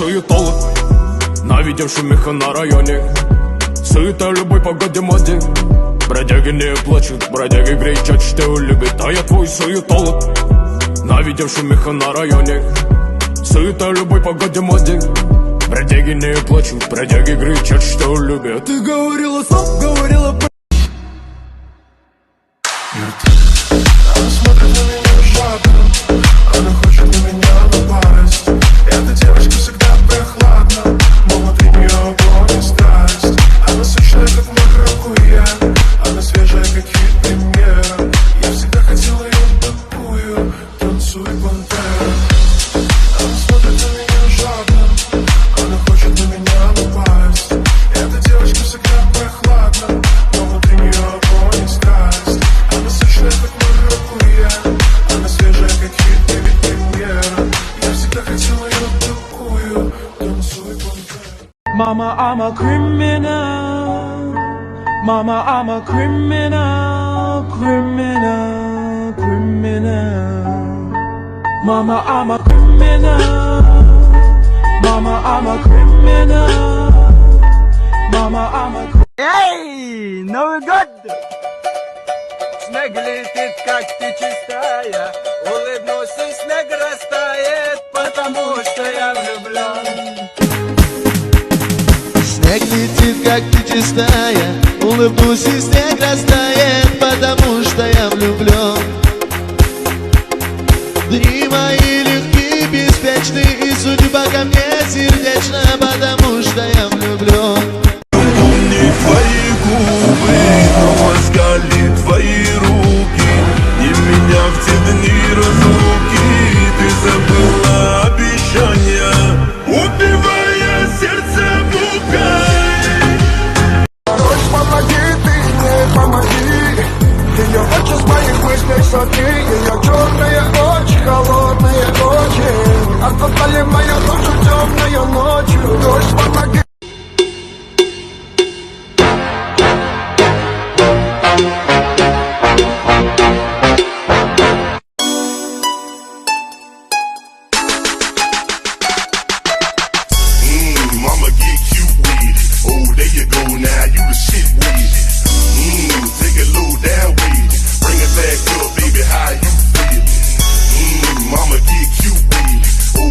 суетолог, навидевший меха на районе. Суета в любой погоде моде. Бродяги не плачут, бродяги кричат, что любят. А я твой суетолог, навидевший меха на районе. Суета в любой погоде моде. Бродяги не плачут, бродяги кричат, что любят. Ты говорила сам, говорила про... Она смотрит на меня жадно, она хочет на меня напасть. Эта девочка всегда прохладна, но внутри нее огонь и страсть. Она сочная, как маракуйя, она свежая, как хит премьера. Я всегда хотел ее такую, танцуй, пантера. Она смотрит на меня жадно, она хочет на меня напасть. Эта девочка всегда прохладна, но внутри нее огонь и страсть. Она сочная, как маракуйя, она свежая, как хит премьера. Я всегда хотел ее такую, танцуй, пантера. Mama, I'm a criminal. Mama, I'm a criminal, criminal, criminal. Mama, I'm a criminal. Mama, I'm a criminal. Mama, I'm a criminal. Эй, Новый год! Снег летит, как ты чистая. Улыбнусь, и снег растает, потому что я влюблен. Снег летит, как ты чистая, улыбнусь, и снег растает, потому что я влюблен. Дни мои легкие, беспечны, и судьба ко мне сердечная.